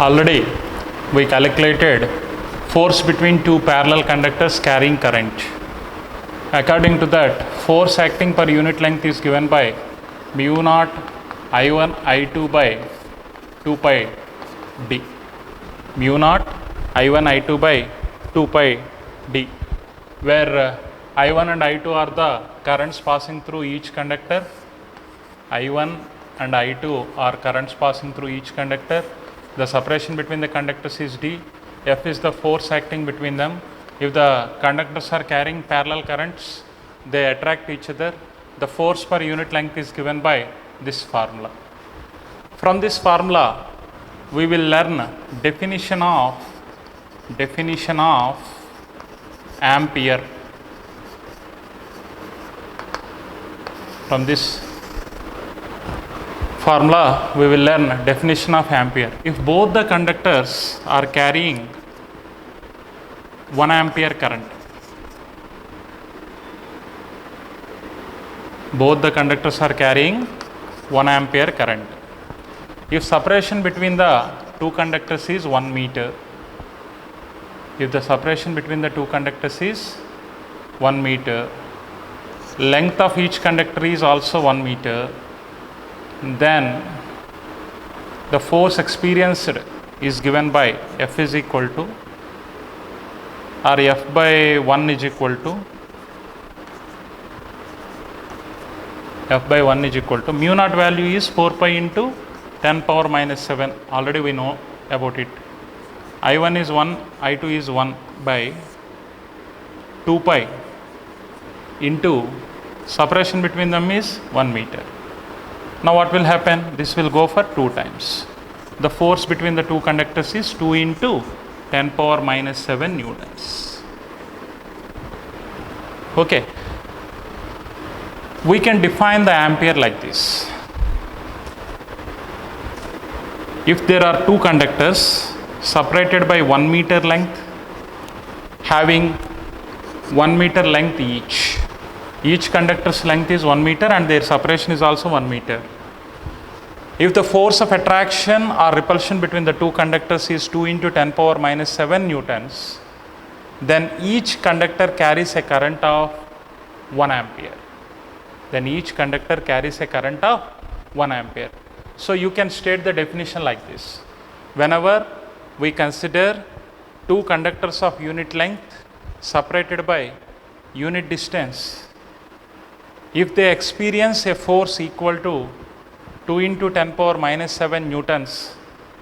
Already we calculated force between two parallel conductors carrying current. According to that, force acting per unit length is given by mu naught I1 I2 by 2 pi d. Mu naught I1 I2 by 2 pi d, where I1 and I2 are the currents passing through each conductor. I1 and I2 are currents passing through each conductor. The separation between the conductors is d. F is the force acting between them. If the conductors are carrying parallel currents, they attract each other. The force per unit length is given by this formula. From this formula, we will learn definition of ampere. From this formula, we will learn definition of ampere. If both the conductors are carrying 1 ampere current, both the conductors are carrying 1 ampere current. If separation between the two conductors is 1 meter, if the separation between the two conductors is 1 meter, length of each conductor is also 1 meter, then the force experienced is given by F is equal to, or F by 1 is equal to, F by 1 is equal to, mu naught value is 4 pi into 10 power minus 7, already we know about it. I1 is 1, I2 is 1 by 2 pi into separation between them is 1 meter. Now what will happen? This will go for 2 times. The force between the two conductors is 2 into 10 power minus 7 newtons. Okay. We can define the ampere like this. If there are two conductors separated by 1 meter length, having 1 meter length each conductor's length is 1 meter and their separation is also 1 meter. If the force of attraction or repulsion between the two conductors is 2 into 10 power minus 7 newtons, then each conductor carries a current of 1 ampere. Then each conductor carries a current of 1 ampere. So you can state the definition like this. Whenever we consider two conductors of unit length separated by unit distance, if they experience a force equal to 2 into 10 power minus 7 newtons,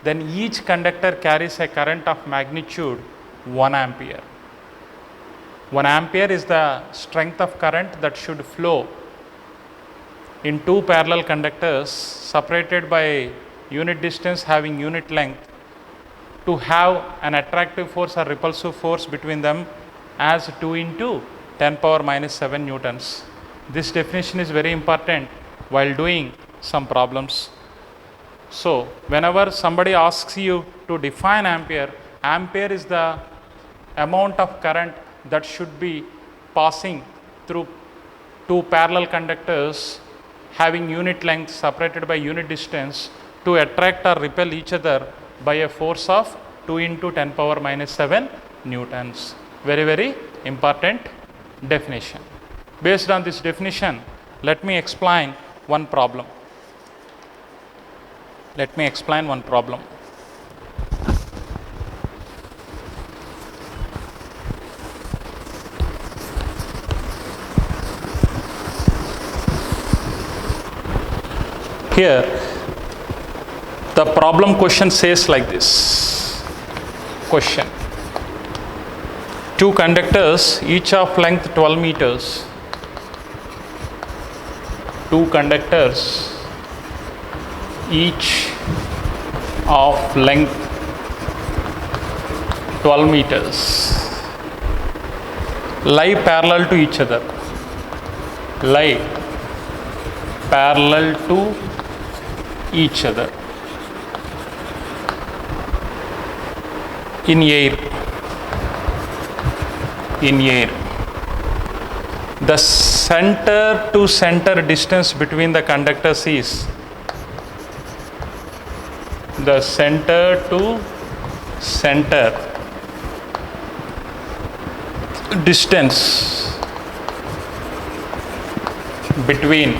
then each conductor carries a current of magnitude 1 ampere. 1 ampere is the strength of current that should flow in two parallel conductors separated by unit distance having unit length to have an attractive force or repulsive force between them as 2 into 10 power minus 7 newtons. This definition is very important while doing some problems. So whenever somebody asks you to define ampere, ampere is the amount of current that should be passing through two parallel conductors having unit length separated by unit distance to attract or repel each other by a force of 2 into 10 power minus 7 newtons. Very, very important definition. Based on this definition, let me explain one problem. Here, the problem question says like this. Question: two conductors, each of length 12 meters. Two conductors, each of length 12 meters, lie parallel to each other. Lie parallel to each other in air. The center to center distance between the conductors is the center to center distance between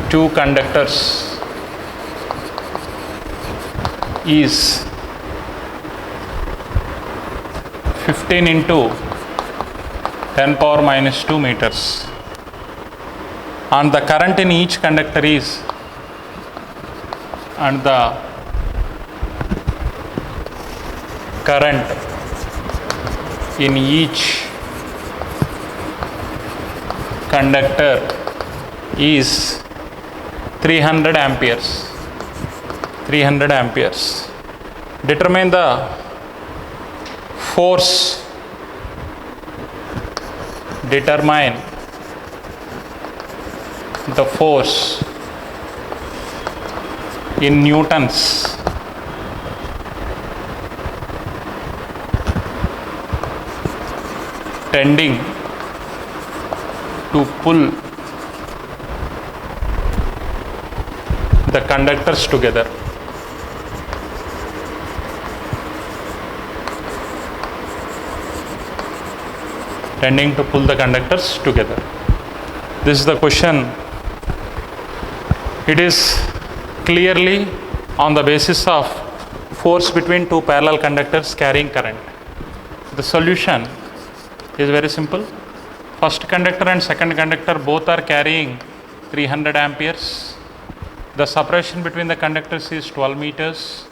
two conductors is 15 into 10 power minus 2 meters, and the current in each conductor is, and the current in each conductor is 300 amperes. 300 amperes. Determine the force. Determine the force in newtons tending to pull the conductors together. Tending to pull the conductors together. This is the question. It is clearly on the basis of force between two parallel conductors carrying current. The solution is very simple. First conductor and second conductor both are carrying 300 amperes. The separation between the conductors is 12 meters,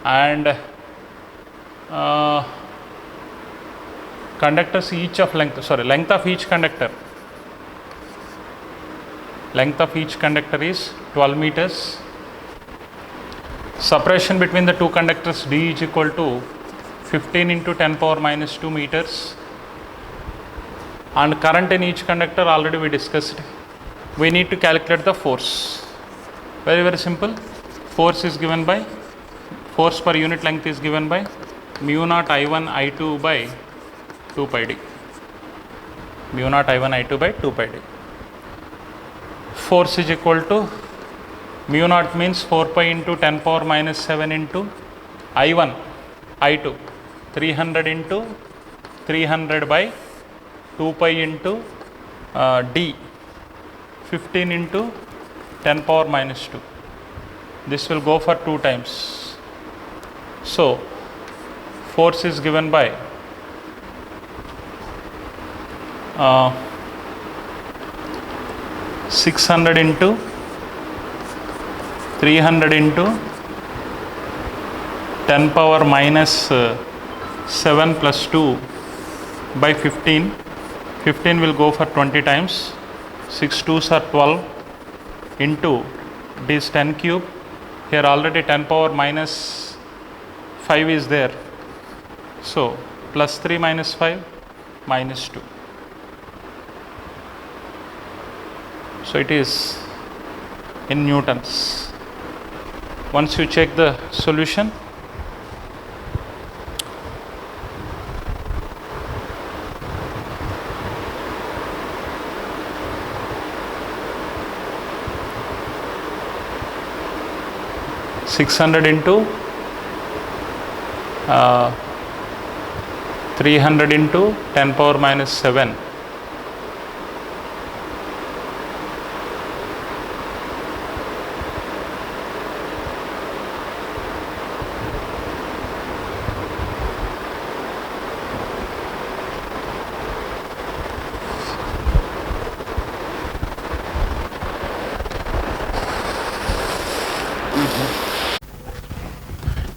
and conductors each of length of each conductor is 12 meters. Separation between the two conductors D is equal to 15 into 10 power minus 2 meters, and current in each conductor already we discussed. We need to calculate the force. Very simple. Force per unit length is given by mu naught I1 I2 by 2 pi d. Mu naught I1 I2 by 2 pi d. Force is equal to mu naught means 4 pi into 10 power minus 7 into I1 I2, 300 into 300 by 2 pi into d, 15 into 10 power minus 2. This will go for 2 times. So force is given by 600 into 300 into 10 power minus 7 plus 2 by 15. 15 will go for 20 times. 6 2s are 12 into this 10 cube. Here already 10 power minus 5 is there. So plus 3 minus 5 minus 2. So it is in newtons. Once you check the solution, (600 into 300 into 10 power minus 7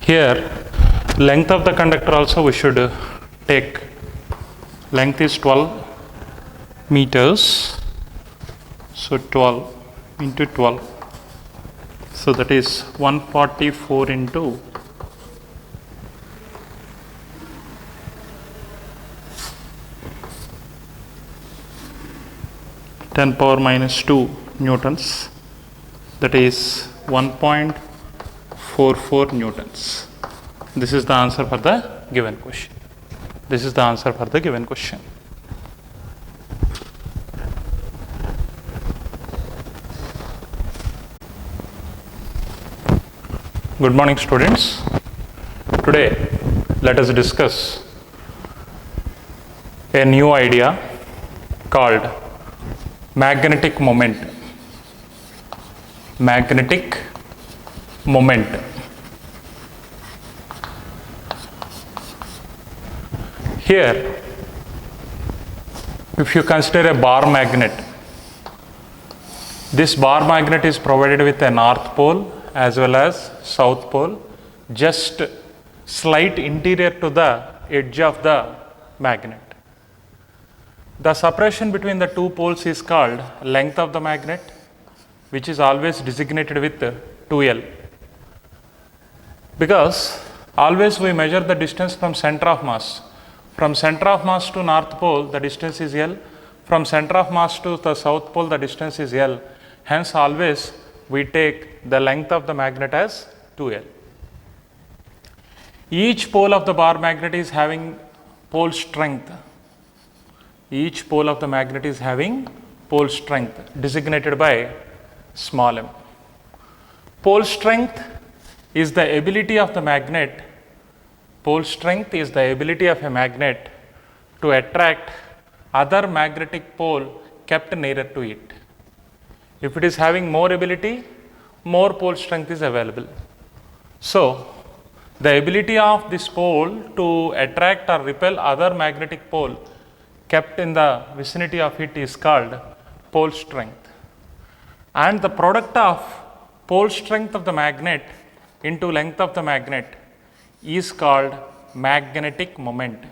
Here length of the conductor also we should take. Length is 12 meters, so 12 into 12, so that is 144 into 10 power minus 2 newtons, that is 1.44 newtons. This is the answer for the given question. This is the answer for the given question. Good morning, students. Today, let us discuss a new idea called magnetic moment. Magnetic moment. Here, if you consider a bar magnet, this bar magnet is provided with a north pole as well as south pole, just slight interior to the edge of the magnet. The separation between the two poles is called length of the magnet, which is always designated with 2L. Because always we measure the distance from center of mass. From center of mass to north pole, the distance is L. From center of mass to the south pole, the distance is L. Hence, always we take the length of the magnet as 2L. Each pole of the bar magnet is having pole strength. Each pole of the magnet is having pole strength designated by small m. Pole strength is the ability of the magnet. Pole strength is the ability of a magnet to attract other magnetic pole kept nearer to it. If it is having more ability, more pole strength is available. So, the ability of this pole to attract or repel other magnetic pole kept in the vicinity of it is called pole strength. And the product of pole strength of the magnet into length of the magnet is called magnetic moment,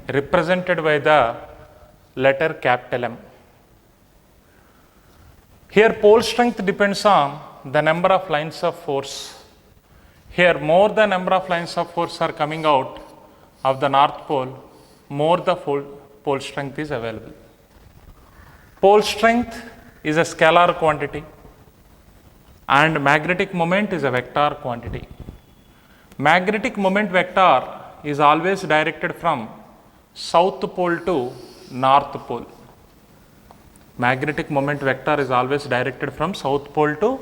represented by the letter capital M. Here pole strength depends on the number of lines of force. Here more the number of lines of force are coming out of the north pole, more the pole strength is available. Pole strength is a scalar quantity and magnetic moment is a vector quantity. Magnetic moment vector is always directed from south pole to north pole. Magnetic moment vector is always directed from south pole to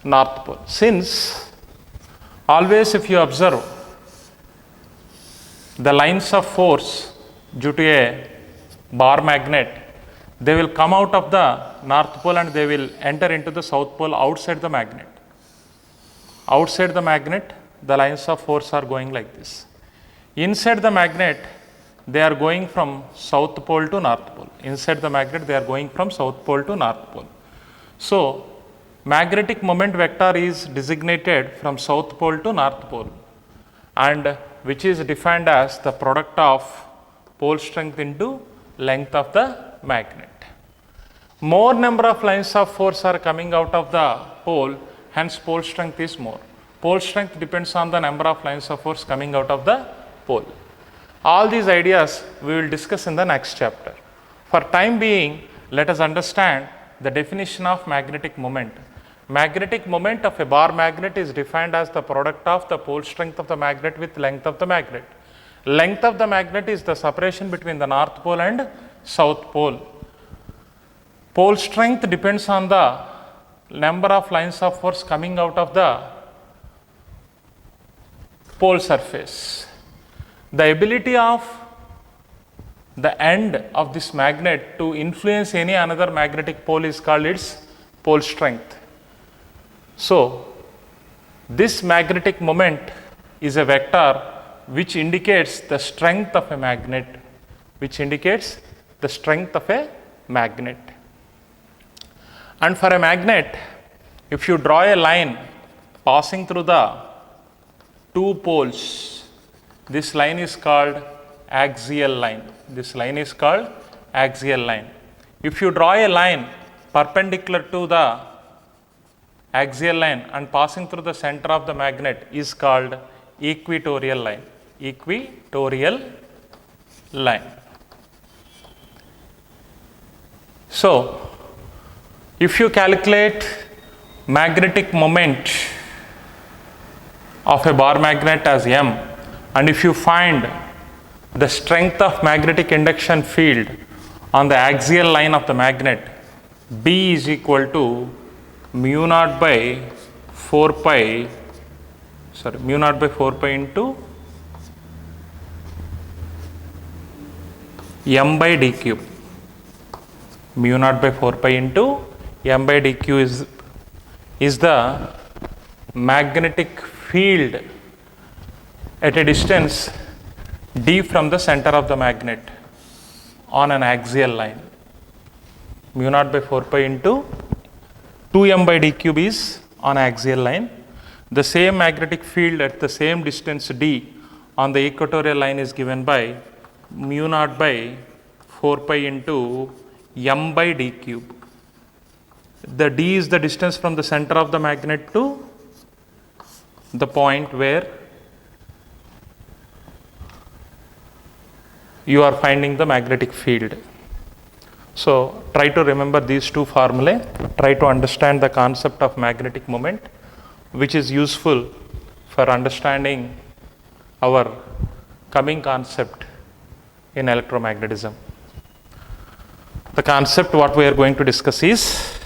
north pole. Since always if you observe the lines of force due to a bar magnet, they will come out of the north pole and they will enter into the south pole outside the magnet. Outside the magnet, the lines of force are going like this. Inside the magnet, they are going from south pole to north pole. Inside the magnet, they are going from south pole to north pole. So, magnetic moment vector is designated from south pole to north pole, and which is defined as the product of pole strength into length of the magnet. More number of lines of force are coming out of the pole, hence pole strength is more. Pole strength depends on the number of lines of force coming out of the pole. All these ideas we will discuss in the next chapter. For time being, let us understand the definition of magnetic moment. Magnetic moment of a bar magnet is defined as the product of the pole strength of the magnet with length of the magnet. Length of the magnet is the separation between the north pole and south pole. Pole strength depends on the number of lines of force coming out of the pole surface. The ability of the end of this magnet to influence any another magnetic pole is called its pole strength. So, this magnetic moment is a vector which indicates the strength of a magnet, And for a magnet, if you draw a line passing through the two poles, this line is called axial line. If you draw a line perpendicular to the axial line and passing through the center of the magnet is called equatorial line. So, if you calculate magnetic moment of a bar magnet as M, and if you find the strength of magnetic induction field on the axial line of the magnet, B is equal to mu naught by 4 pi, mu naught by 4 pi into m by d cube. Mu naught by 4 pi into m by d cube is the magnetic field at a distance d from the center of the magnet on an axial line. Mu naught by 4 pi into 2m by d cube is on axial line. The same magnetic field at the same distance d on the equatorial line is given by mu naught by 4 pi into m by d cube. The d is the distance from the center of the magnet to the point where you are finding the magnetic field. So try to remember these two formulae, try to understand the concept of magnetic moment, which is useful for understanding our coming concept in electromagnetism. The concept what we are going to discuss is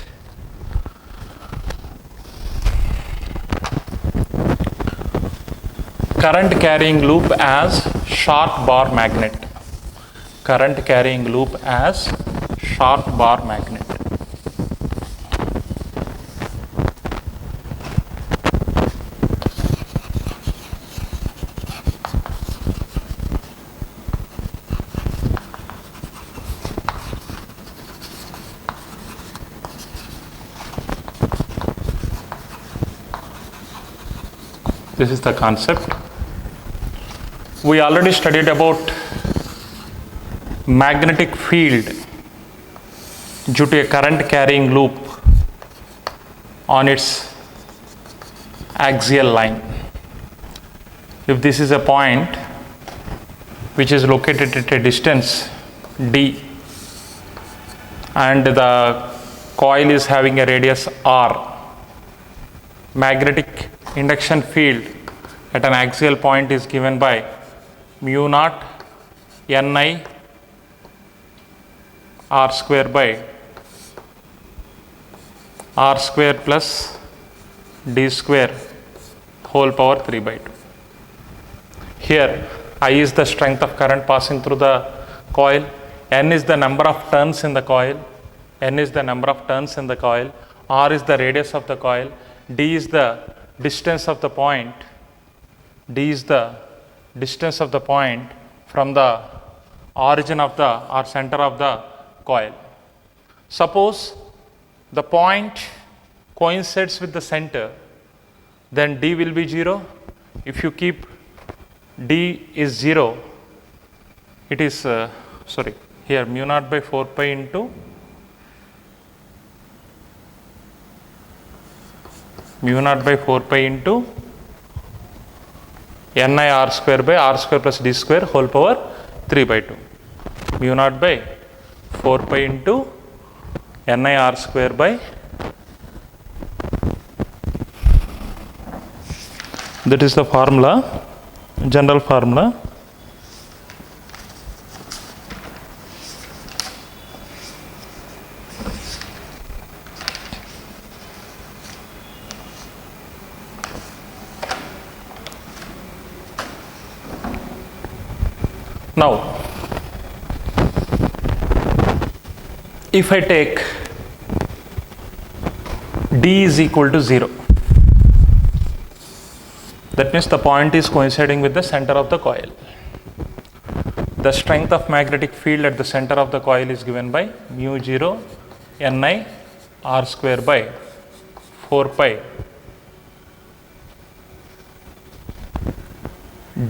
current carrying loop as short bar magnet. Current carrying loop as short bar magnet. This is the concept. We already studied about magnetic field due to a current carrying loop on its axial line. If this is a point which is located at a distance d and the coil is having a radius r, magnetic induction field at an axial point is given by mu naught Ni r square by r square plus d square whole power 3 by 2. Here I is the strength of current passing through the coil, N is the number of turns in the coil, N is the number of turns in the coil, R is the radius of the coil, D is the distance of the point, D is the distance of the point from the origin of the or center of the coil. Suppose the point coincides with the center, then D will be 0. If you keep D is 0, it is here mu naught by 4 pi into mu naught by 4 pi into Ni r square by r square plus d square whole power 3 by 2. Mu naught by 4 pi into Ni r square by, that is the formula, general formula. Now, if I take D is equal to 0, that means the point is coinciding with the center of the coil. The strength of magnetic field at the center of the coil is given by mu 0 Ni r square by 4 pi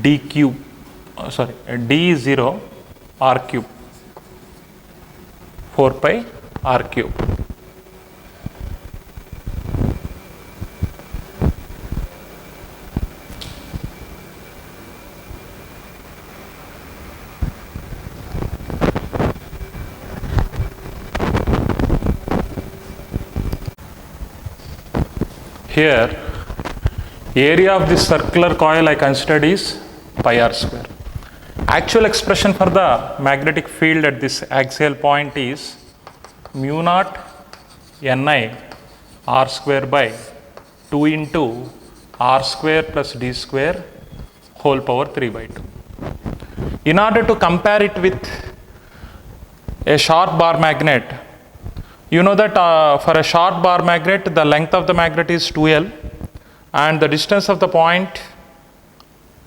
d cube, d is 0 r cube, 4 pi r cube. Here, area of this circular coil I considered is pi r square. Actual expression for the magnetic field at this axial point is mu naught Ni r square by 2 into r square plus d square whole power 3 by 2. In order to compare it with a short bar magnet, you know that for a short bar magnet, the length of the magnet is 2L and the distance of the point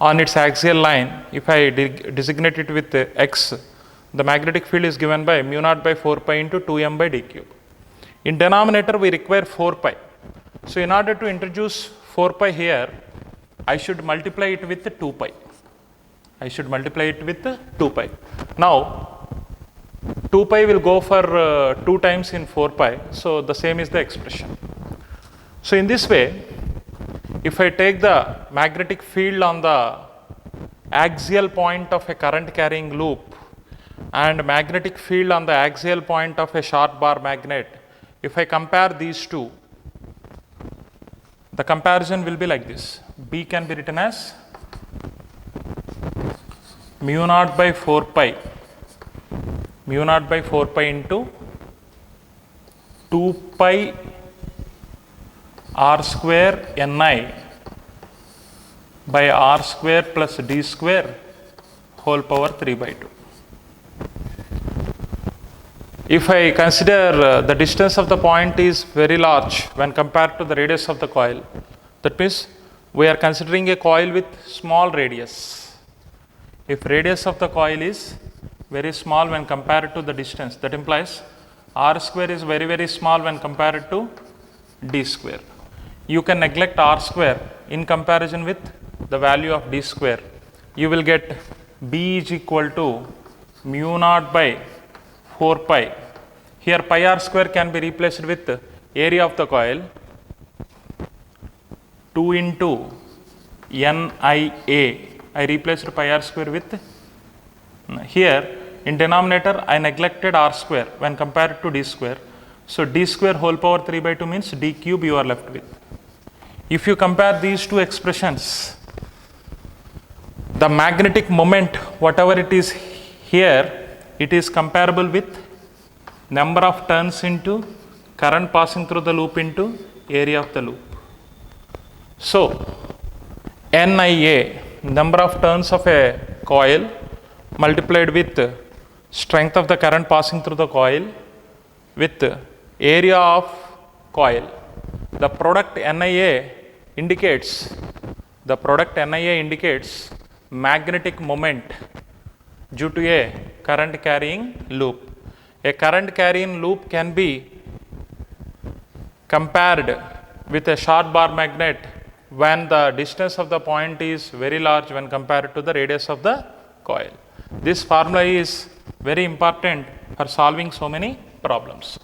on its axial line, if I designate it with x, the magnetic field is given by mu naught by 4 pi into 2m by d cube. In denominator, we require 4 pi. So in order to introduce 4 pi here, I should multiply it with 2 pi. I should multiply it with 2 pi. Now, 2 pi will go for 2 times in 4 pi. So the same is the expression. So in this way, if I take the magnetic field on the axial point of a current carrying loop and magnetic field on the axial point of a short bar magnet, if I compare these two, the comparison will be like this. B can be written as mu naught by 4 pi into 2 pi r square ni by r square plus d square whole power 3 by 2. If I consider the distance of the point is very large when compared to the radius of the coil, that means we are considering a coil with small radius. If radius of the coil is very small when compared to the distance, that implies r square is very, very small when compared to d square. You can neglect r square in comparison with the value of d square. You will get B is equal to mu naught by 4 pi. Here pi r square can be replaced with area of the coil 2 into NIA. I replaced pi r square with, here in denominator I neglected r square when compared to d square. So d square whole power 3 by 2 means d cube you are left with. If you compare these two expressions, the magnetic moment, whatever it is here, it is comparable with number of turns into current passing through the loop into area of the loop. So NIA, number of turns of a coil multiplied with strength of the current passing through the coil with area of coil. The product NIA indicates magnetic moment due to a current carrying loop. A current carrying loop can be compared with a short bar magnet when the distance of the point is very large when compared to the radius of the coil. This formula is very important for solving so many problems.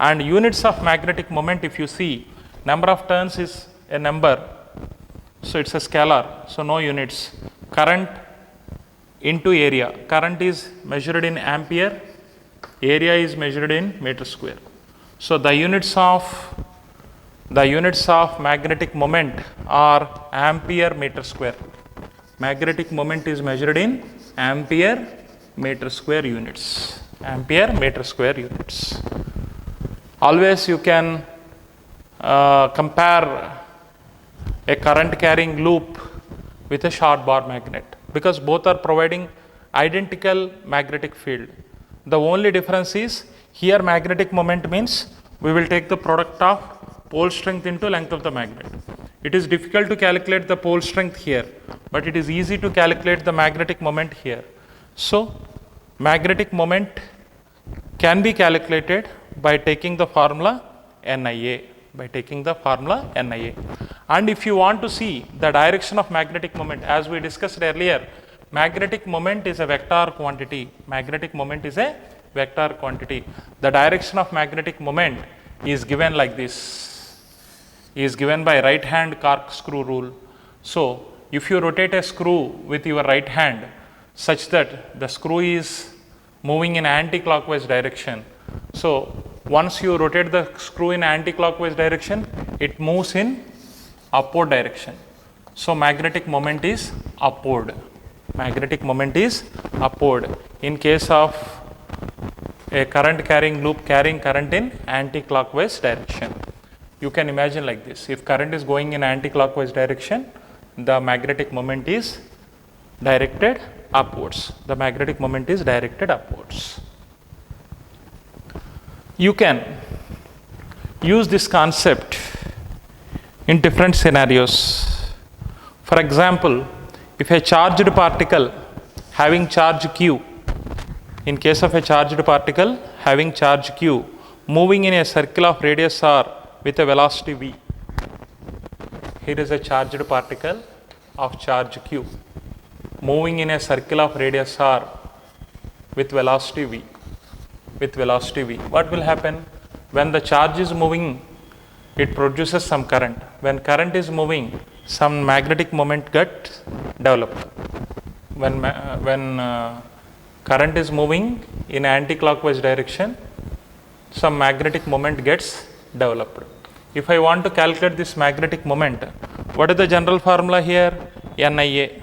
And units of magnetic moment, if you see, number of turns is a number, so it's a scalar, so no units. Current into area. Current is measured in ampere, area is measured in meter square. So the units of magnetic moment are ampere meter square. Magnetic moment is measured in ampere meter square units. Ampere meter square units. Always you can compare a current carrying loop with a short bar magnet because both are providing identical magnetic field. The only difference is here magnetic moment means we will take the product of pole strength into length of the magnet. It is difficult to calculate the pole strength here, but it is easy to calculate the magnetic moment here. So magnetic moment can be calculated by taking the formula NIA. And if you want to see the direction of magnetic moment, as we discussed earlier, magnetic moment is a vector quantity. The direction of magnetic moment is given like this, is given by right hand corkscrew rule. So if you rotate a screw with your right hand such that the screw is moving in anti-clockwise direction, so once you rotate the screw in anti-clockwise direction, it moves in upward direction. So magnetic moment is upward. In case of a current carrying loop carrying current in anti-clockwise direction. You can imagine like this. If current is going in anti-clockwise direction, the magnetic moment is directed upwards. The magnetic moment is directed upwards. You can use this concept in different scenarios. For example, if a charged particle having charge q, in case of a charged particle having charge q moving in a circle of radius r with a velocity v. Here is a charged particle of charge q moving in a circle of radius r with velocity v. What will happen? When the charge is moving, it produces some current. When current is moving, some magnetic moment gets developed. When current is moving in anti-clockwise direction, some magnetic moment gets developed. If I want to calculate this magnetic moment, what is the general formula here? NIA.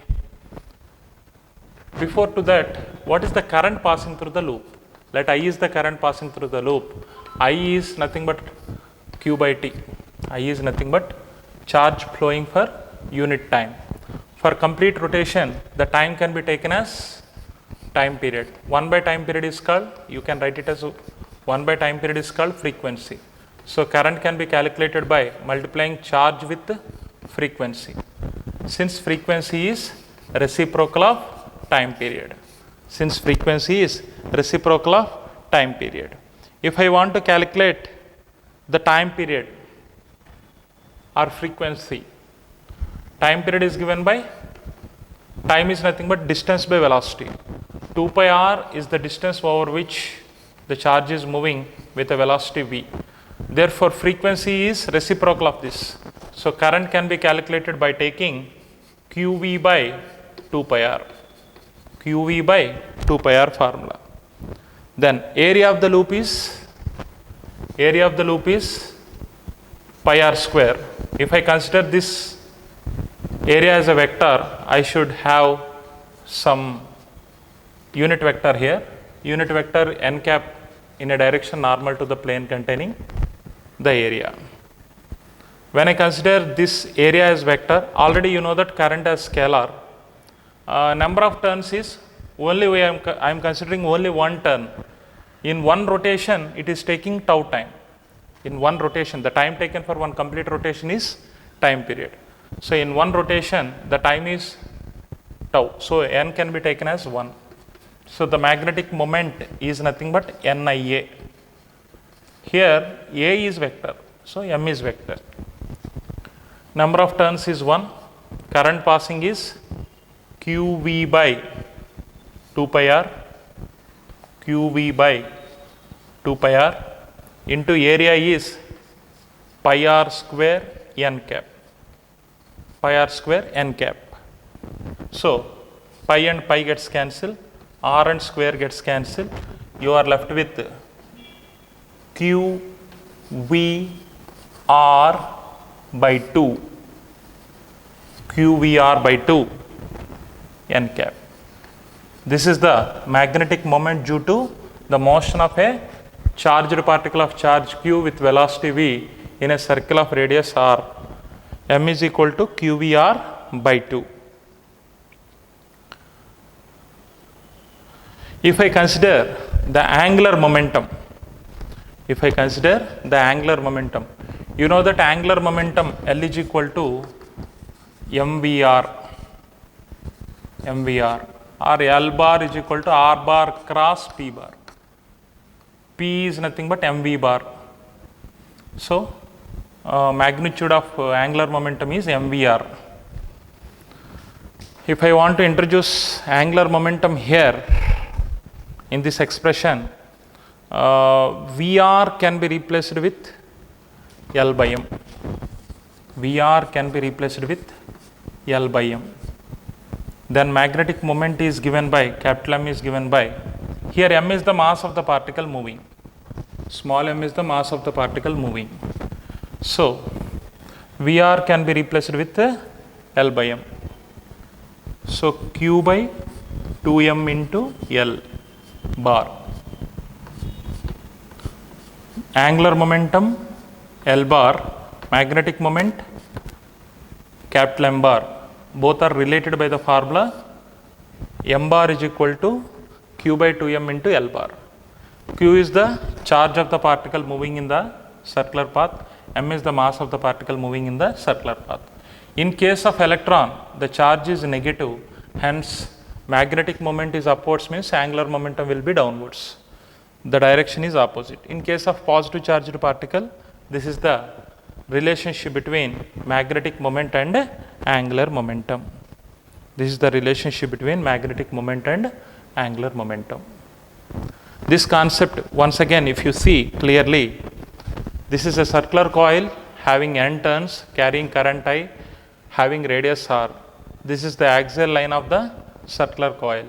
Before to that, what is the current passing through the loop? Let I is the current passing through the loop. I is nothing but Q by T. I is nothing but charge flowing for unit time. For complete rotation, the time can be taken as time period. 1 by time period is called, you can write it as 1 by time period is called frequency. So current can be calculated by multiplying charge with frequency. Since frequency is reciprocal of time period. If I want to calculate the time period or frequency, time period is given by, time is nothing but distance by velocity. 2 pi r is the distance over which the charge is moving with a velocity v. Therefore, frequency is reciprocal of this. So, current can be calculated by taking qv by 2 pi r. qv by 2 pi r formula. Then area of the loop is pi r square. If I consider this area as a vector, I should have some unit vector here. Unit vector n cap in a direction normal to the plane containing the area. When I consider this area as vector, already you know that current as scalar. Number of turns is only I am considering only one turn. In one rotation, it is taking tau time. In one rotation, the time taken for one complete rotation is time period. So, in one rotation, the time is tau. So, n can be taken as 1. So, the magnetic moment is nothing but NIA. Here, A is vector. So, M is vector. Number of turns is 1. Current passing is QV by 2 pi r. QV by 2 pi r into area is pi r square n cap. Pi r square n cap. So, pi and pi gets cancelled, r and square gets cancelled. You are left with q v r by 2. Q v r by 2 n cap. This is the magnetic moment due to the motion of a charged particle of charge q with velocity v in a circle of radius r. M is equal to qvr by 2. If I consider the angular momentum, you know that angular momentum L is equal to mvr or L bar is equal to R bar cross P bar. P is nothing but mv bar. So, magnitude of angular momentum is mvr. If I want to introduce angular momentum here in this expression, Vr can be replaced with L by M. Vr can be replaced with L by M. Then magnetic moment is given by, capital M is given by, here M is the mass of the particle moving, small m is the mass of the particle moving. So, Vr can be replaced with L by M. So, Q by 2m into L bar. Angular momentum L bar magnetic moment, capital M bar, both are related by the formula m bar is equal to q by 2m into L bar. Q is the charge of the particle moving in the circular path, m is the mass of the particle moving in the circular path. In case of electron, the charge is negative, hence magnetic moment is upwards, means angular momentum will be downwards. The direction is opposite. In case of positive charged particle, this is the relationship between magnetic moment and angular momentum. This is the relationship between magnetic moment and angular momentum. This concept, once again, if you see clearly, this is a circular coil having n turns, carrying current I, having radius r. This is the axial line of the circular coil.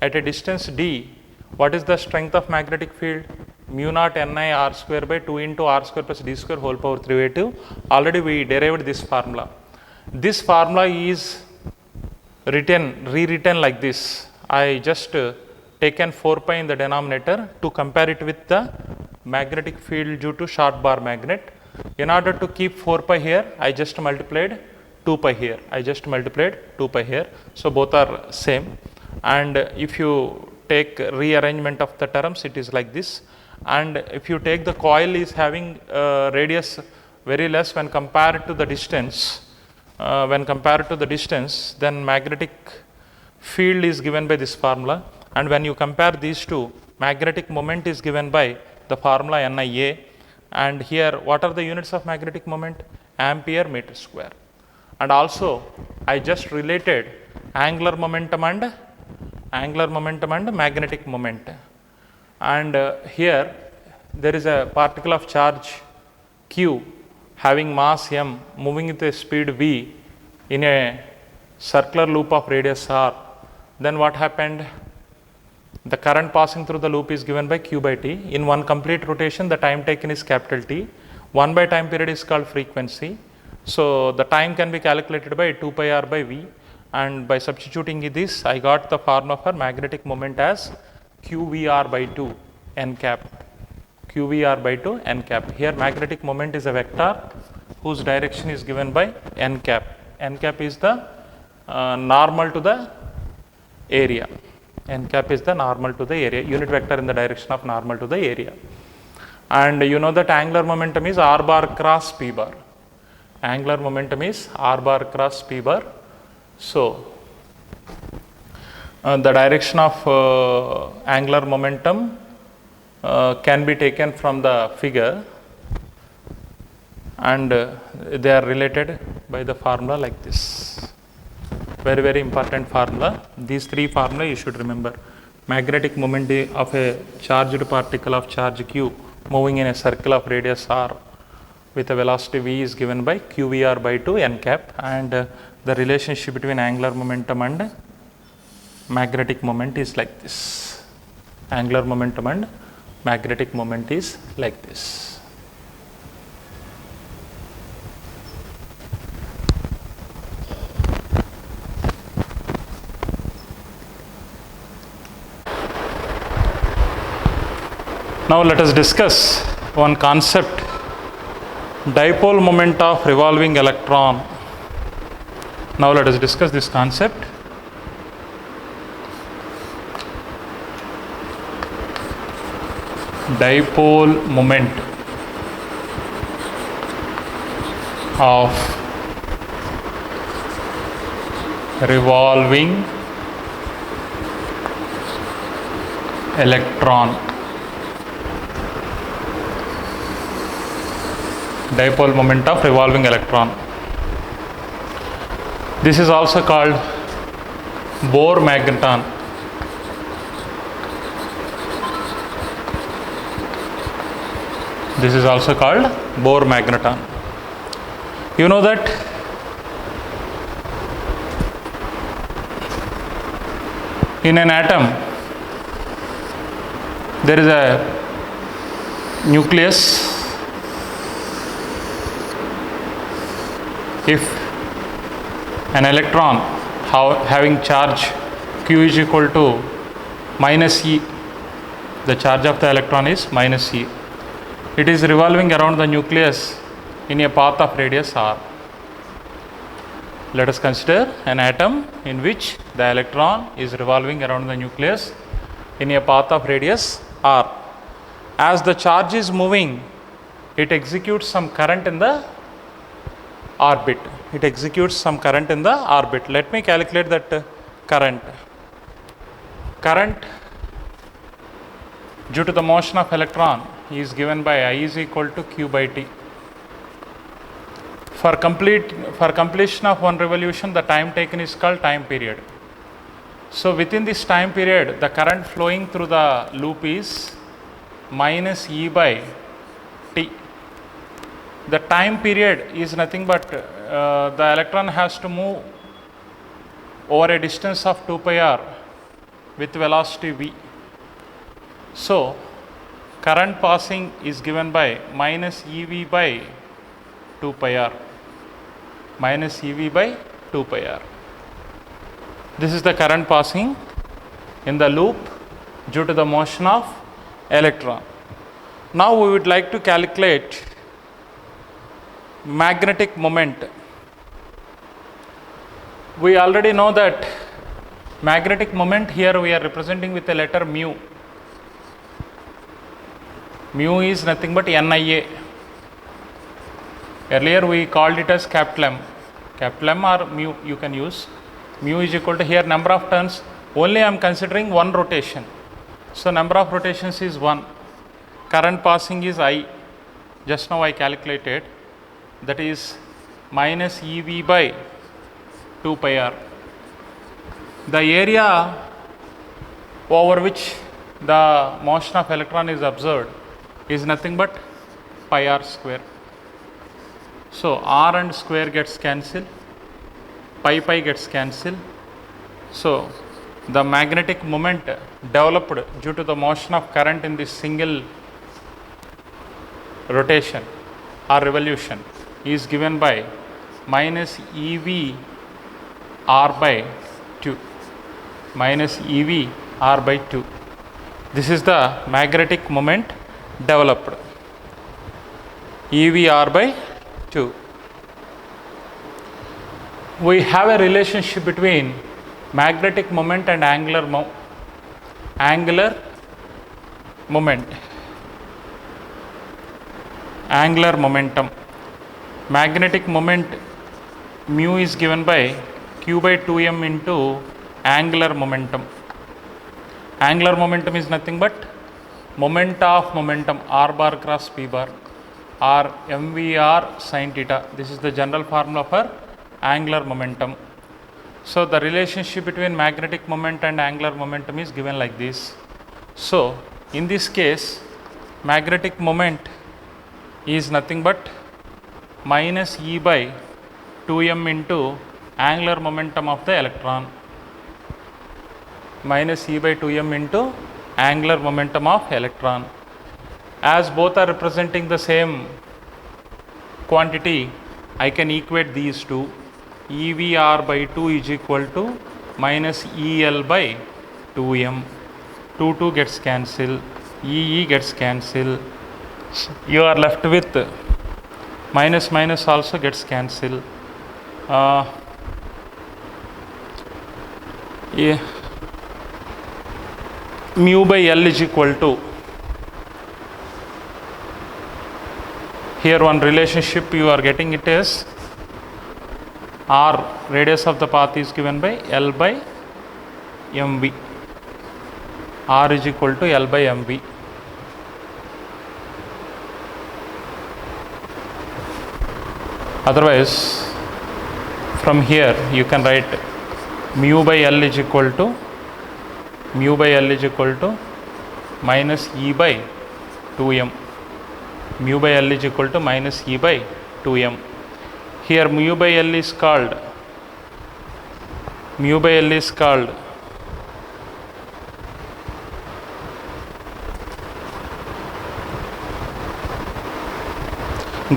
At a distance d, what is the strength of magnetic field? Mu naught Ni r square by 2 into r square plus d square whole power 3 by 2. Already we derived this formula. This formula is rewritten like this. I just taken 4 pi in the denominator to compare it with the magnetic field due to short bar magnet. In order to keep 4 pi here, I just multiplied 2 pi here. So both are same. And if you take rearrangement of the terms, it is like this. And if you take the coil is having radius very less when compared to the distance, then magnetic field is given by this formula. And when you compare these two, magnetic moment is given by the formula NIA. And here, what are the units of magnetic moment? Ampere meter square. And also, I just related angular momentum and magnetic moment. And here, there is a particle of charge Q having mass m moving with a speed v in a circular loop of radius r. Then what happened? The current passing through the loop is given by q by t. In one complete rotation, the time taken is capital T. 1 by time period is called frequency. So the time can be calculated by 2 pi r by v. And by substituting this, I got the formula for magnetic moment as qvr by 2 n cap. qvr by 2 n cap. Here magnetic moment is a vector whose direction is given by n cap. N cap is the normal to the area. N cap is the normal to the area, unit vector in the direction of normal to the area. And you know that angular momentum is r bar cross p bar. Angular momentum is r bar cross p bar. So the direction of angular momentum can be taken from the figure, and they are related by the formula like this. Very, very important formula. These three formula you should remember. Magnetic moment of a charged particle of charge q moving in a circle of radius r with a velocity v is given by qvr by 2 n cap, and the relationship between angular momentum and magnetic moment is like this. Angular momentum and magnetic moment is like this. Now let us discuss one concept, dipole moment of revolving electron. Now let us discuss this concept. Dipole moment of revolving electron. Dipole moment of revolving electron. This is also called Bohr magneton. This is also called Bohr magneton. You know that in an atom there is a nucleus. If an electron having charge q is equal to minus e, the charge of the electron is minus e. It is revolving around the nucleus in a path of radius r. Let us consider an atom in which the electron is revolving around the nucleus in a path of radius r. As the charge is moving, it executes some current in the orbit. It executes some current in the orbit. Let me calculate that current. Current due to the motion of electron is given by I is equal to Q by T. For completion of one revolution, the time taken is called time period. So within this time period, the current flowing through the loop is minus E by T. The time period is nothing but the electron has to move over a distance of 2 pi r with velocity v. So current passing is given by minus EV by 2 pi r. Minus EV by 2 pi r. This is the current passing in the loop due to the motion of electron. Now we would like to calculate magnetic moment. We already know that magnetic moment here we are representing with the letter mu. Mu is nothing but NIA. Earlier we called it as capital M. Capital M or mu you can use. Mu is equal to here number of turns. Only I am considering one rotation. So number of rotations is 1. Current passing is I. Just now I calculated. That is minus EV by 2 pi r. The area over which the motion of electron is observed is nothing but pi r square. So r and square gets cancelled, pi gets cancelled. So the magnetic moment developed due to the motion of current in this single rotation or revolution is given by minus EV r by 2. Minus EV r by 2. This is the magnetic moment developed. EV r by 2. We have a relationship between magnetic moment and angular moment. Angular momentum. Magnetic moment mu is given by Q by 2m into angular momentum. Angular momentum is nothing but moment of momentum r bar cross p bar or mvr sin theta. This is the general formula for angular momentum. So the relationship between magnetic moment and angular momentum is given like this. So in this case, magnetic moment is nothing but minus E by 2m into angular momentum of the electron. Minus E by 2m into angular momentum of electron. As both are representing the same quantity, I can equate these two. EVR by 2 is equal to minus EL by 2m. 2 gets cancelled, EE gets cancelled. You are left with minus also gets cancelled. Mu by L is equal to, here one relationship you are getting it is R, radius of the path is given by L by mv. R is equal to L by mv. Otherwise, from here you can write mu by L is equal to minus E by 2m. Mu by L is equal to minus E by 2m. Here mu by L is called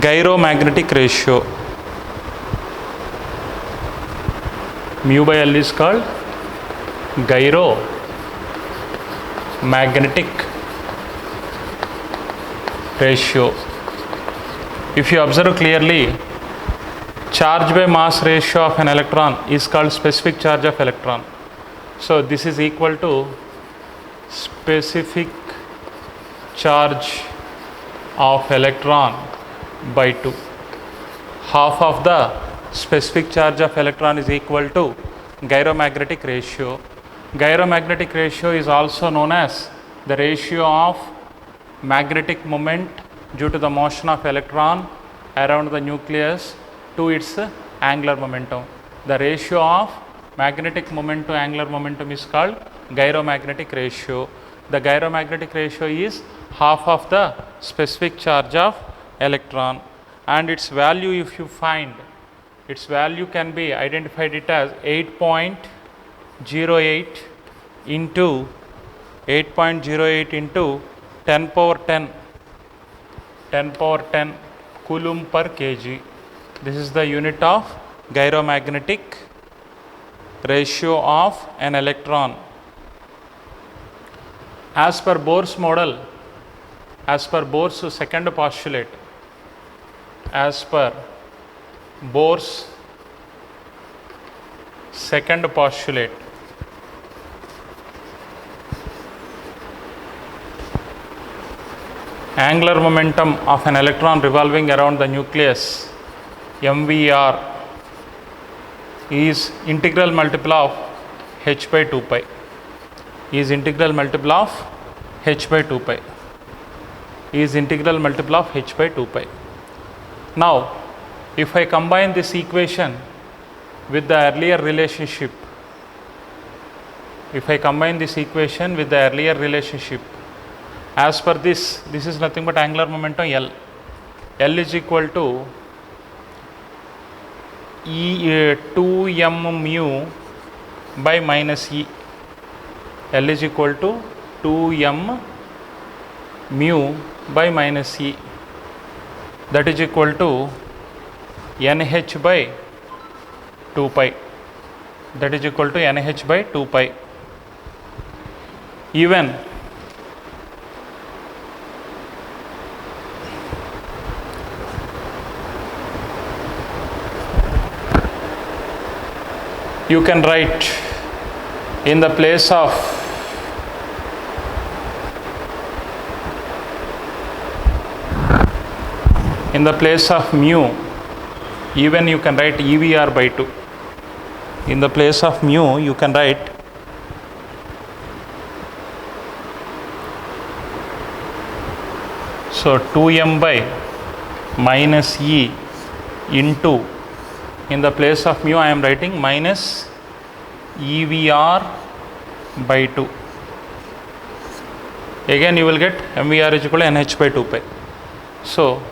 gyromagnetic ratio. Mu by L is called gyromagnetic ratio. If you observe clearly, charge by mass ratio of an electron is called specific charge of electron. So this is equal to specific charge of electron by 2. Half of the specific charge of electron is equal to gyromagnetic ratio. Gyromagnetic ratio is also known as the ratio of magnetic moment due to the motion of electron around the nucleus to its angular momentum. The ratio of magnetic moment to angular momentum is called gyromagnetic ratio. The gyromagnetic ratio is half of the specific charge of electron, and its value, if you find, its value can be identified it as 8.08 into 8.08 into 10 power 10 coulomb per kg. This is the unit of gyromagnetic ratio of an electron. As per Bohr's model, as per Bohr's second postulate, as per Bohr's second postulate, angular momentum of an electron revolving around the nucleus, MVR, is integral multiple of h by 2 pi, is integral multiple of h by 2 pi, is integral multiple of h by 2 pi. Now, if I combine this equation with the earlier relationship, if I combine this equation with the earlier relationship, as per this is nothing but angular momentum L. L is equal to 2m mu by minus E. L is equal to 2m mu by minus E. That is equal to NH by 2 pi. That is equal to NH by 2 pi. Even you can write in the place of mu, even you can write EVR by 2. In the place of mu, you can write so 2m by minus E into, in the place of mu I am writing minus EVR by 2. Again you will get MVR is equal to NH by 2 pi. So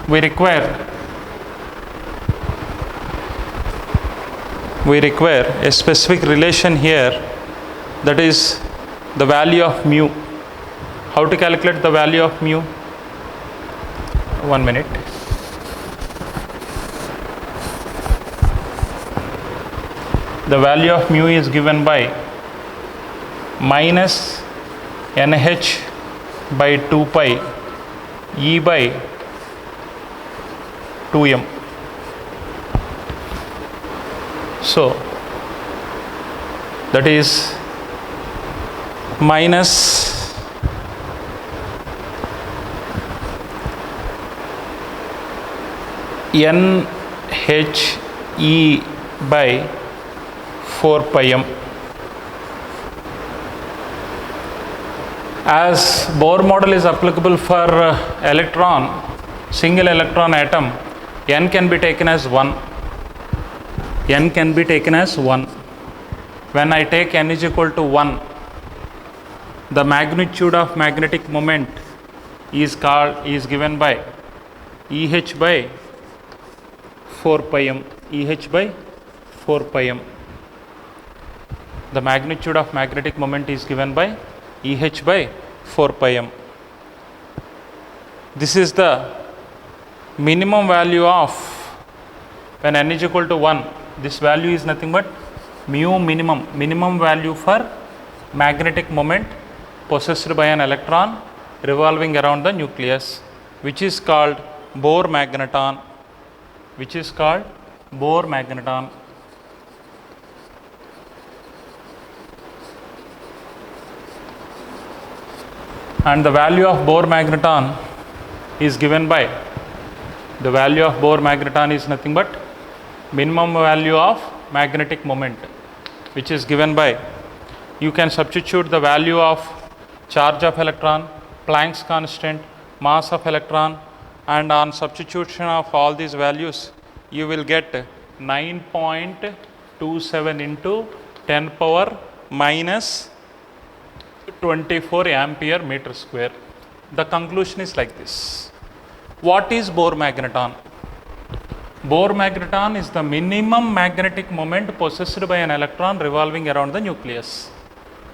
we require a specific relation here, that is the value of mu. How to calculate the value of mu? 1 minute. The value of mu is given by minus NH by 2 pi E by 2m. So that is minus NHE by 4 pi m. As Bohr model is applicable for electron, single electron atom, n can be taken as 1. N can be taken as 1. When I take n is equal to 1, the magnitude of magnetic moment is given by EH by 4 pi m. EH by 4 pi m. The magnitude of magnetic moment is given by EH by 4 pi m. This is the minimum value of, when n is equal to 1, this value is nothing but mu minimum value for magnetic moment possessed by an electron revolving around the nucleus. which is called Bohr magneton, which is called Bohr magneton. And the value of Bohr magneton is given by, the value of Bohr magneton is nothing but minimum value of magnetic moment, which is given by, you can substitute the value of charge of electron, Planck's constant, mass of electron, and on substitution of all these values you will get 9.27 into 10 power minus 24 ampere meter square. The conclusion is like this. What is Bohr magneton? Bohr magneton is the minimum magnetic moment possessed by an electron revolving around the nucleus.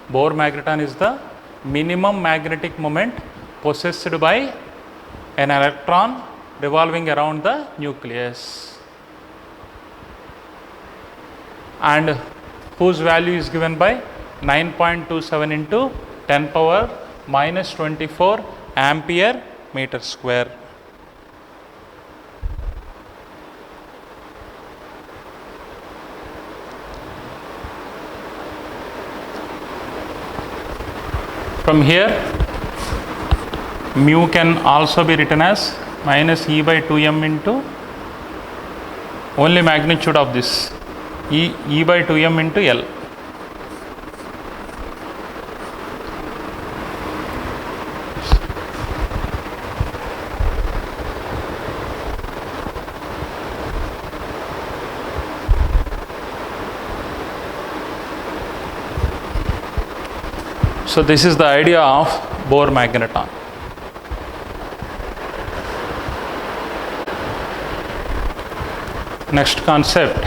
Bohr magneton is the minimum magnetic moment possessed by an electron revolving around the nucleus, and whose value is given by 9.27 into 10 power minus 24 ampere meter square. From here, mu can also be written as minus E by 2m into only magnitude of this, E by 2m into L. So this is the idea of Bohr magneton. Next concept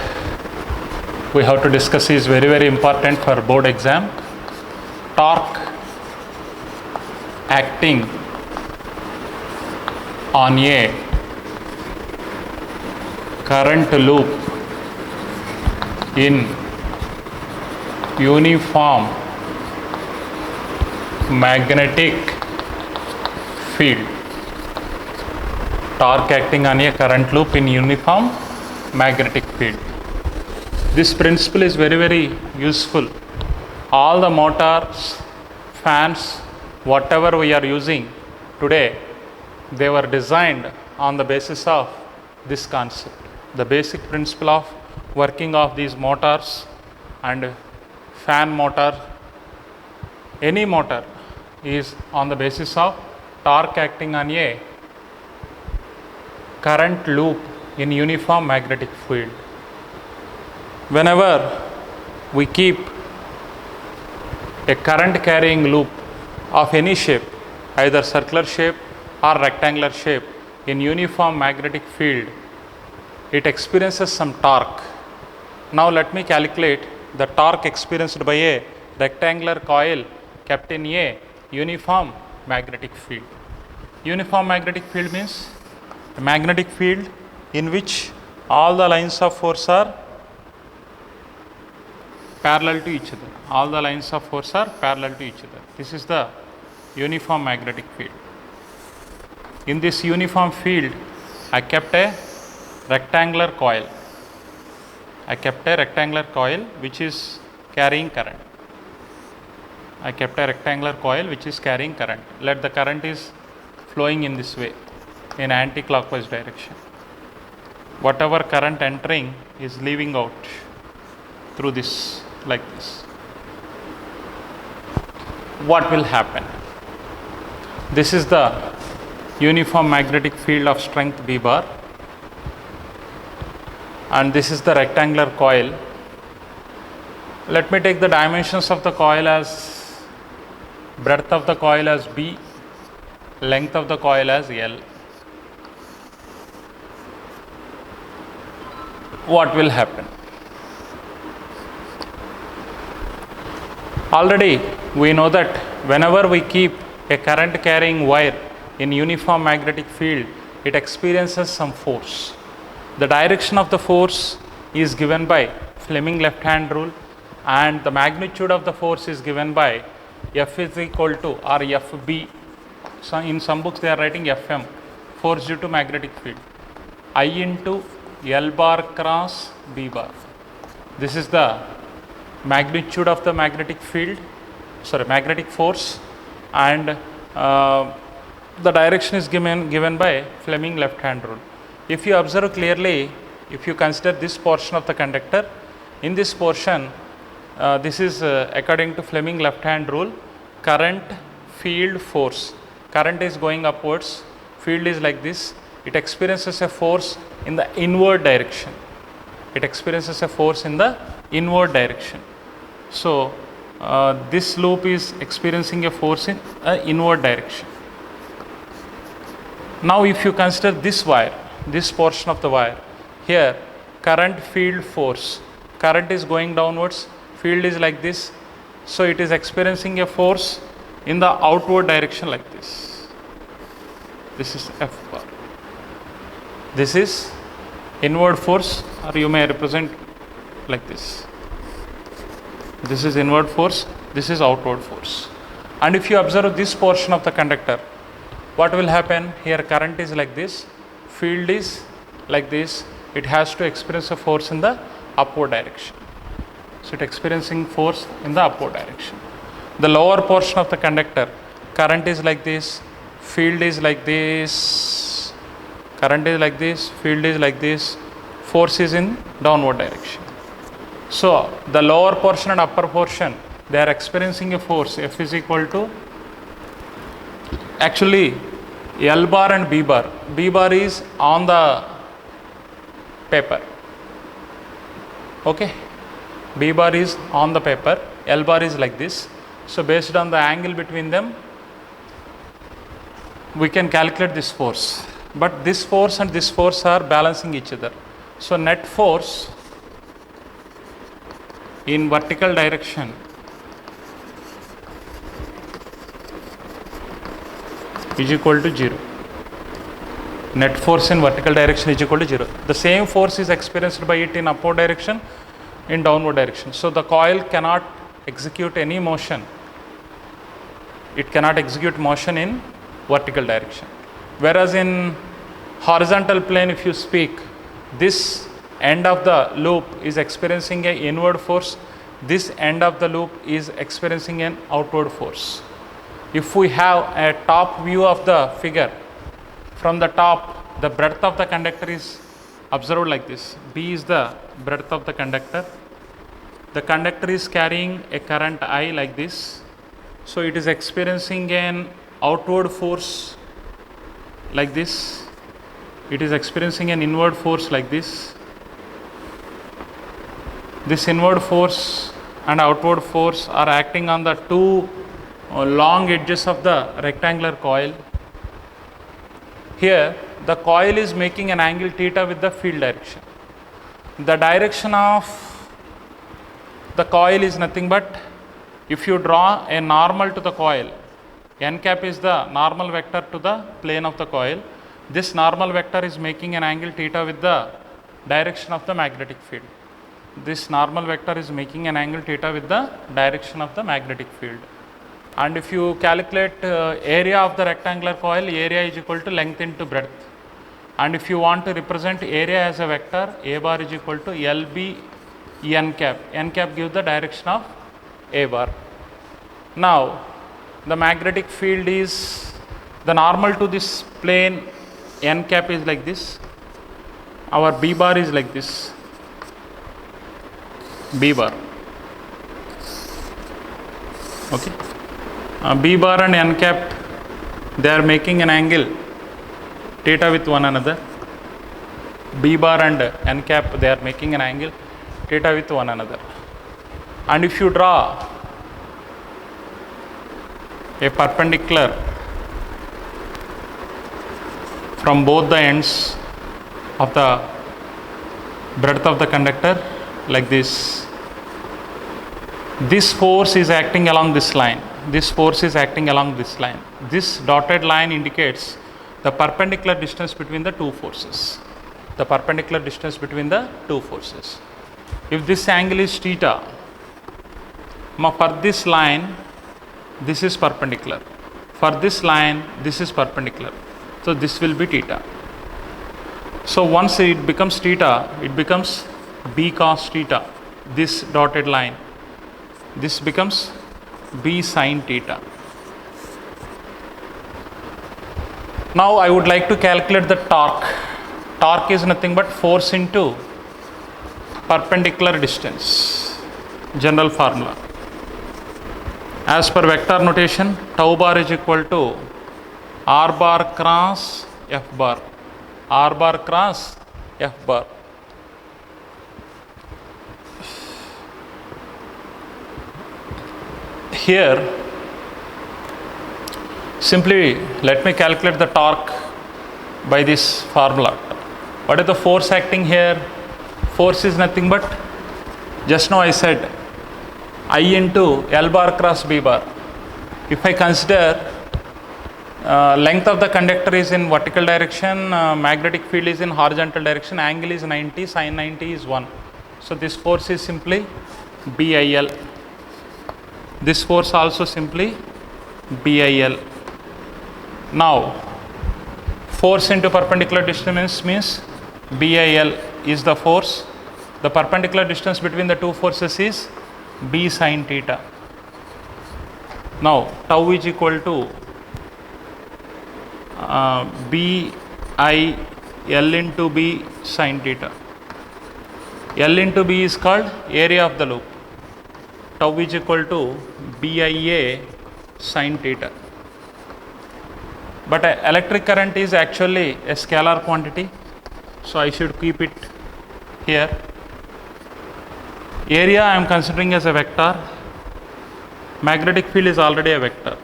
we have to discuss is very, very important for board exam. Torque acting on a current loop in uniform magnetic field. Torque acting on a current loop in uniform magnetic field. This principle is very, very useful. All the motors, fans, whatever we are using today, they were designed on the basis of this concept. The basic principle of working of these motors and fan motor, any motor, is on the basis of torque acting on a current loop in uniform magnetic field. Whenever we keep a current carrying loop of any shape, either circular shape or rectangular shape, in uniform magnetic field, it experiences some torque. Now let me calculate the torque experienced by a rectangular coil kept in a uniform magnetic field. Uniform magnetic field means a magnetic field in which all the lines of force are parallel to each other. All the lines of force are parallel to each other. This is the uniform magnetic field. In this uniform field, I kept a rectangular coil. I kept a rectangular coil which is carrying current. I kept a rectangular coil which is carrying current. Let the current is flowing in this way, in anti-clockwise direction. Whatever current entering is leaving out through this, like this. What will happen? This is the uniform magnetic field of strength B bar, and this is the rectangular coil. Let me take the dimensions of the coil as breadth of the coil as B, length of the coil as L. What will happen? Already we know that whenever we keep a current carrying wire in uniform magnetic field, it experiences some force. The direction of the force is given by Fleming left hand rule, and the magnitude of the force is given by F is equal to, or FB. So in some books they are writing FM, force due to magnetic field, I into L bar cross B bar. This is the magnitude of the magnetic field, magnetic force, and the direction is given by Fleming left hand rule. If you observe clearly, if you consider this portion of the conductor, in this portion, this is according to Fleming left hand rule, current, field, force. Current is going upwards, field is like this, it experiences a force in the inward direction. It experiences a force in the inward direction. So, this loop is experiencing a force in inward direction. Now, if you consider this wire, this portion of the wire, here current, field, force. Current is going downwards, field is like this. So, it is experiencing a force in the outward direction like this. This is F bar. This is inward force, or you may represent like this. This is inward force, this is outward force. And if you observe this portion of the conductor, what will happen? Here current is like this, field is like this, it has to experience a force in the upward direction. So, it experiencing force in the upward direction. The lower portion of the conductor, current is like this, field is like this, current is like this, field is like this, force is in downward direction. So, the lower portion and upper portion, they are experiencing a force. F is equal to, actually L bar and B bar. B bar is on the paper. Okay. B bar is on the paper, L bar is like this. So, based on the angle between them, we can calculate this force. But this force and this force are balancing each other. So, net force in vertical direction is equal to 0. Net force in vertical direction is equal to 0. The same force is experienced by it in upward direction, in downward direction. So, the coil cannot execute any motion. It cannot execute motion in vertical direction. Whereas in horizontal plane, if you speak, this end of the loop is experiencing an inward force, this end of the loop is experiencing an outward force. If we have a top view of the figure, from the top, the breadth of the conductor is observed like this. B is the breadth of the conductor. The conductor is carrying a current I like this. So, it is experiencing an outward force like this. It is experiencing an inward force like this. This inward force and outward force are acting on the two long edges of the rectangular coil. Here, the coil is making an angle theta with the field direction. The direction of the coil is nothing but, if you draw a normal to the coil, n cap is the normal vector to the plane of the coil. This normal vector is making an angle theta with the direction of the magnetic field. This normal vector is making an angle theta with the direction of the magnetic field. And if you calculate area of the rectangular coil, area is equal to length into breadth. And if you want to represent area as a vector, A bar is equal to LB n cap. N cap gives the direction of A bar. Now, the magnetic field is, the normal to this plane, n cap is like this. Our B bar is like this. B bar. Okay. B bar and n cap, they are making an angle theta with one another. B bar and n cap, they are making an angle theta with one another. And if you draw a perpendicular from both the ends of the breadth of the conductor like this, this force is acting along this line. This force is acting along this line. This dotted line indicates the perpendicular distance between the two forces. The perpendicular distance between the two forces. If this angle is theta, for this line, this is perpendicular. For this line, this is perpendicular. So this will be theta. So once it becomes theta, it becomes b cos theta. This dotted line, this becomes b sin theta. Now I would like to calculate the torque. Torque is nothing but force into perpendicular distance. General formula. As per vector notation, tau bar is equal to r bar cross f bar. R bar cross f bar. Here, simply let me calculate the torque by this formula. What is the force acting here? Force is nothing but, just now I said, I into L bar cross B bar. If I consider length of the conductor is in vertical direction, magnetic field is in horizontal direction, angle is 90, sin 90 is 1. So this force is simply BIL. This force also simply BIL. Now, force into perpendicular distance means BIL is the force. The perpendicular distance between the two forces is B sin theta. Now, tau is equal to BIL into B sin theta. L into B is called area of the loop. Tau is equal to BIA sin theta. But electric current is actually a scalar quantity, so I should keep it here. Area I am considering as a vector. Magnetic field is already a vector.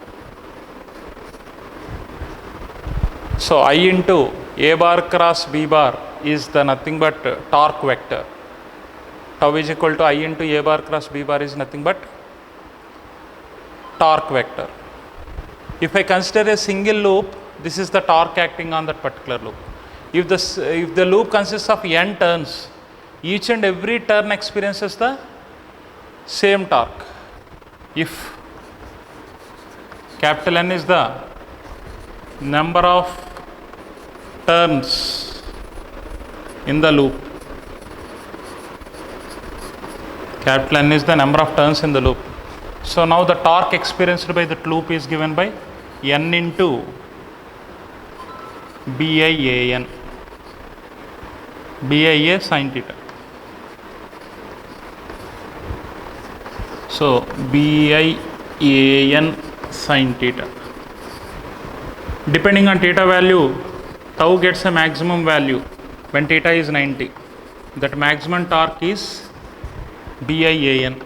So I into A bar cross B bar is the nothing but torque vector. Tau is equal to I into A bar cross B bar is nothing but torque vector. If I consider a single loop, this is the torque acting on that particular loop. If the loop consists of n turns, each and every turn experiences the same torque. If capital N is the number of turns in the loop, capital N is the number of turns in the loop. So now the torque experienced by that loop is given by N into BIAN, BIA sin theta. So BIAN sin theta. Depending on theta value, tau gets a maximum value when theta is 90. That maximum torque is BIAN.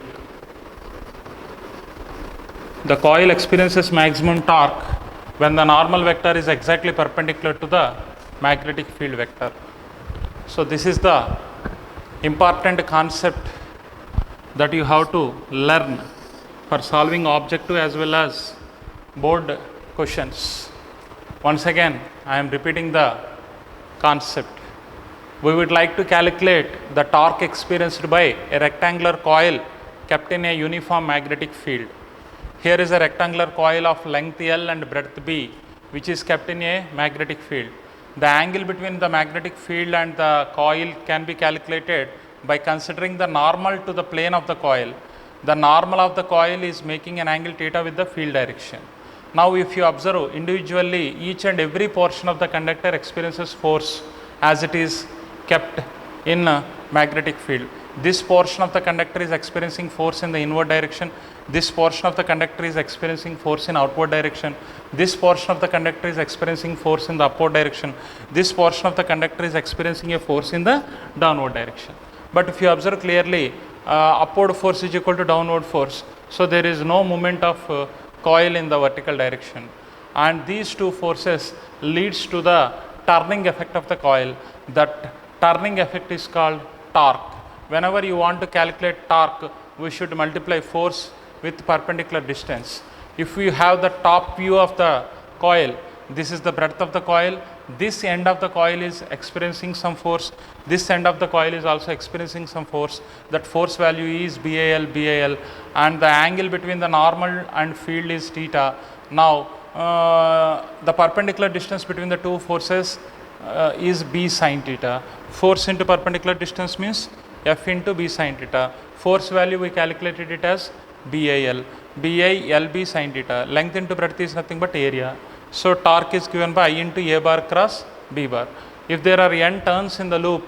The coil experiences maximum torque when the normal vector is exactly perpendicular to the magnetic field vector. So this is the important concept that you have to learn for solving objective as well as board questions. Once again, I am repeating the concept. We would like to calculate the torque experienced by a rectangular coil kept in a uniform magnetic field. Here is a rectangular coil of length L and breadth B, which is kept in a magnetic field. The angle between the magnetic field and the coil can be calculated by considering the normal to the plane of the coil. The normal of the coil is making an angle theta with the field direction. Now if you observe individually, each and every portion of the conductor experiences force as it is kept in a magnetic field. This portion of the conductor is experiencing force in the inward direction. This portion of the conductor is experiencing force in outward direction. This portion of the conductor is experiencing force in the upward direction. This portion of the conductor is experiencing a force in the downward direction. But if you observe clearly, upward force is equal to downward force. So there is no movement of coil in the vertical direction. And these two forces leads to the turning effect of the coil. That turning effect is called torque. Whenever you want to calculate torque, we should multiply force with perpendicular distance. If we have the top view of the coil, this is the breadth of the coil, this end of the coil is experiencing some force, this end of the coil is also experiencing some force. That force value is BAL, and the angle between the normal and field is theta. Now the perpendicular distance between the two forces is b sin theta. Force into perpendicular distance means F into b sin theta. Force value we calculated it as BIL. BILB sin theta. Length into breadth is nothing but area. So torque is given by I into A bar cross B bar. If there are n turns in the loop,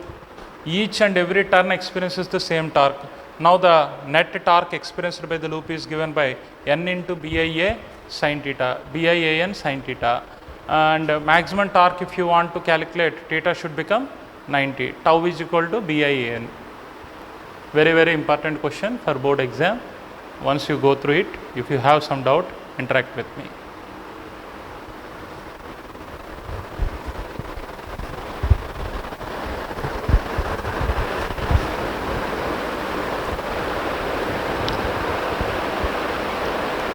each and every turn experiences the same torque. Now the net torque experienced by the loop is given by n into BIA sin theta, BIAN sin theta. And maximum torque, if you want to calculate, theta should become 90. Tau is equal to BIAN. Very, very important question for board exam. Once you go through it, if you have some doubt, interact with me.